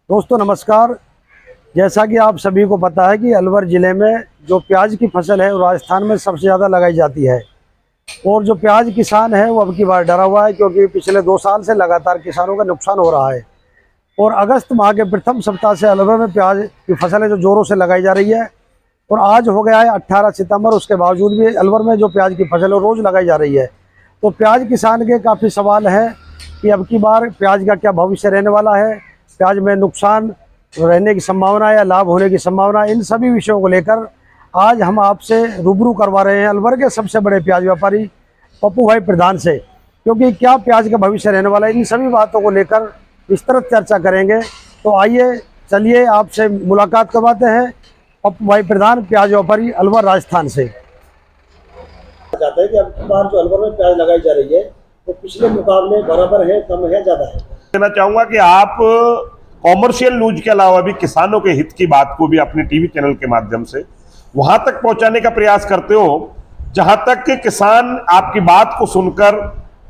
दोस्तों नमस्कार। जैसा कि आप सभी को पता है कि अलवर ज़िले में जो प्याज की फसल है वो राजस्थान में सबसे ज़्यादा लगाई जाती है और जो प्याज किसान है वो अब की बार डरा हुआ है क्योंकि पिछले 2 साल से लगातार किसानों का नुकसान हो रहा है। और अगस्त माह के प्रथम सप्ताह से अलवर में प्याज की फसल है जो ज़ोरों से लगाई जा रही है और आज हो गया है 18 सितंबर। उसके बावजूद भी अलवर में जो प्याज की फसल है रोज़ लगाई जा रही है। तो प्याज किसान के काफ़ी सवाल हैं कि अब की बार प्याज का क्या भविष्य रहने वाला है, प्याज में नुकसान रहने की संभावना या लाभ होने की संभावना, इन सभी विषयों को लेकर आज हम आपसे रूबरू करवा रहे हैं अलवर के सबसे बड़े प्याज व्यापारी पप्पू भाई प्रधान से। क्योंकि क्या प्याज का भविष्य रहने वाला है, इन सभी बातों को लेकर विस्तृत चर्चा करेंगे। तो आइए चलिए आपसे मुलाकात करवाते हैं पप्पू भाई प्रधान, प्याज व्यापारी अलवर राजस्थान से। चाहते हैं कि अब की बार जो अलवर में प्याज लगाई जा रही है तो पिछले मुकाबले बराबर है, कम है, ज्यादा है? कहना चाहूंगा कि आप कॉमर्शियल न्यूज के अलावा भी किसानों के हित की बात को भी अपने टीवी चैनल के माध्यम से वहां तक पहुंचाने का प्रयास करते हो जहां तक कि किसान आपकी बात को सुनकर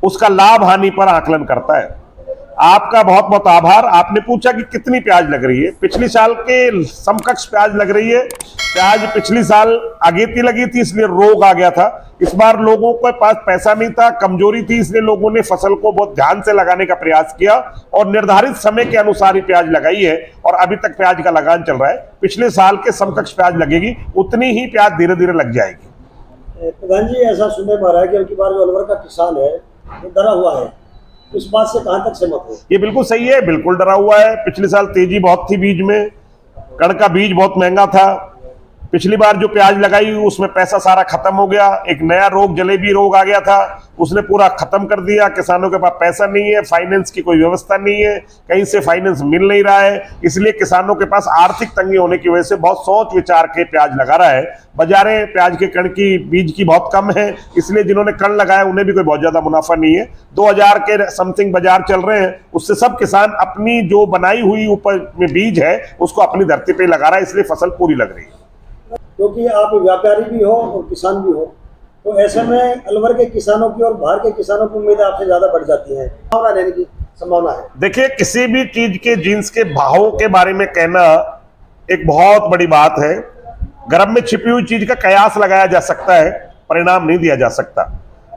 उसका लाभ हानि पर आकलन करता है। आपका बहुत बहुत आभार। आपने पूछा कि कितनी प्याज लग रही है, पिछली साल के समकक्ष प्याज लग रही है। प्याज पिछली साल अगेती लगी थी इसलिए रोग आ गया था। इस बार लोगों के पास पैसा नहीं था, कमजोरी थी, इसलिए लोगों ने फसल को बहुत ध्यान से लगाने का प्रयास किया और निर्धारित समय के अनुसार ही प्याज लगाई है और अभी तक प्याज का लगान चल रहा है। पिछले साल के समकक्ष प्याज लगेगी, उतनी ही प्याज धीरे धीरे लग जाएगी। प्रधान जी, ऐसा सुनने में आ रहा है कि अब की बार जो अलवर का किसान है वो डरा हुआ है, इस बात से कहां तक सहमत हो? ये बिल्कुल सही है, बिल्कुल डरा हुआ है। पिछले साल तेजी बहुत थी बीज में, कण का बीज बहुत महंगा था। पिछली बार जो प्याज लगाई उसमें पैसा सारा खत्म हो गया। एक नया रोग जलेबी रोग आ गया था, उसने पूरा खत्म कर दिया। किसानों के पास पैसा नहीं है, फाइनेंस की कोई व्यवस्था नहीं है, कहीं से फाइनेंस मिल नहीं रहा है, इसलिए किसानों के पास आर्थिक तंगी होने की वजह से बहुत सोच विचार के प्याज लगा रहा है। बाजारें प्याज के कण की बीज की बहुत कम है, इसलिए जिन्होंने कण लगाया उन्हें भी कोई बहुत ज्यादा मुनाफा नहीं है। 2000 के समथिंग बाजार चल रहे हैं, उससे सब किसान अपनी जो बनाई हुई उपज में बीज है उसको अपनी धरती पे लगा रहा है, इसलिए फसल पूरी लग रही है। क्योंकि आप व्यापारी भी हो और किसान भी हो, तो ऐसे में अलवर के किसानों की और बाहर के किसानों की उम्मीदें आपसे ज्यादा बढ़ जाती है, रहने की संभावना है। देखिए, किसी भी चीज के जींस के भावों के बारे में कहना एक बहुत बड़ी बात है। गर्भ में छिपी हुई चीज का कयास लगाया जा सकता है, परिणाम नहीं दिया जा सकता।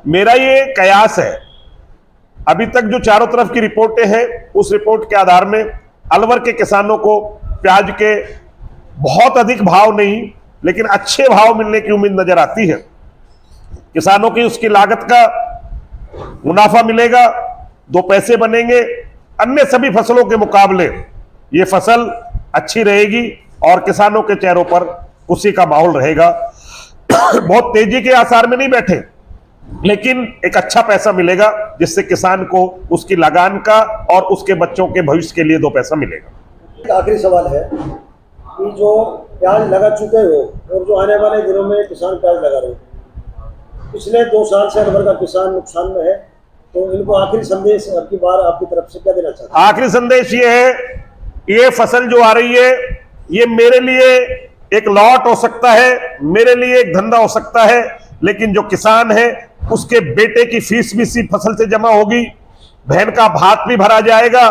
मेरा ये कयास है, अभी तक जो चारों तरफ की रिपोर्टें हैं उस रिपोर्ट के आधार में अलवर के किसानों को प्याज के बहुत अधिक भाव नहीं लेकिन अच्छे भाव मिलने की उम्मीद नजर आती है। किसानों की उसकी लागत का मुनाफा मिलेगा, 2 पैसे बनेंगे। अन्य सभी फसलों के मुकाबले ये फसल अच्छी रहेगी और किसानों के चेहरों पर खुशी का माहौल रहेगा। बहुत तेजी के आसार में नहीं बैठे, लेकिन एक अच्छा पैसा मिलेगा जिससे किसान को उसकी लगान का और उसके बच्चों के भविष्य के लिए 2 पैसा मिलेगा। एक आखिरी सवाल है कि जो प्याज लगा चुके हो और जो आने वाले दिनों में किसान प्याज लगा रहे हैं, पिछले 2 साल से अलवर का किसान नुकसान में है, तो इनको आखिरी संदेश अब की बार आपकी तरफ से क्या देना चाहते हैं? आखिरी संदेश ये है, ये फसल जो आ रही है ये मेरे लिए एक लॉट हो सकता है, मेरे लिए एक धंधा हो सकता है, लेकिन जो किसान है उसके बेटे की फीस भी इसी फसल से जमा होगी, बहन का भात भी भरा जाएगा,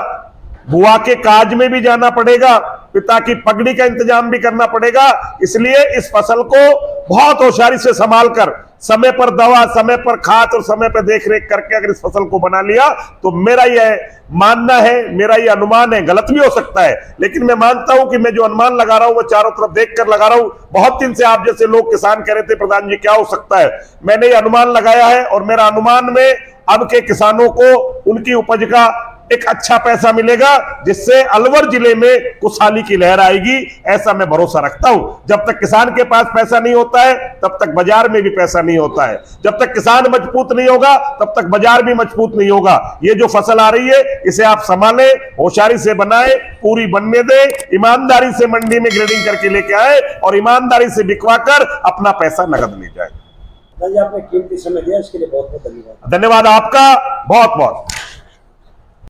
बुआ के काज में भी जाना पड़ेगा, पिता की पगड़ी का इंतजाम भी करना पड़ेगा। इसलिए इस फसल को बहुत होशियारी से संभाल कर, समय पर दवा, समय पर खाद और समय पर देखरेख करके अगर इस फसल को बना लिया तो मेरा यह मानना है, मेरा यह अनुमान है, गलत भी हो सकता है, लेकिन मैं मानता हूं कि मैं जो अनुमान लगा रहा हूं वो चारों तरफ देखकर लगा रहा हूं। बहुत दिन से आप जैसे लोग किसान कह रहे थे प्रधान जी क्या हो सकता है, मैंने ये अनुमान लगाया है और मेरा अनुमान में अब के किसानों को उनकी उपज का एक अच्छा पैसा मिलेगा जिससे अलवर जिले में खुशहाली की लहर आएगी, ऐसा मैं भरोसा रखता हूं। जब तक किसान के पास पैसा नहीं होता है तब तक बाजार में भी पैसा नहीं होता है, जब तक किसान मजबूत नहीं होगा तब तक बाजार भी मजबूत नहीं होगा। ये जो फसल आ रही है इसे आप संभालें, होशियारी से बनाएं, पूरी बनने दें, ईमानदारी से मंडी में ग्रेडिंग करके लेके आए और ईमानदारी से बिकवा कर अपना पैसा नगद ले जाए। आपने कीमती समय दिया, इसके लिए बहुत बहुत धन्यवाद। धन्यवाद आपका बहुत बहुत।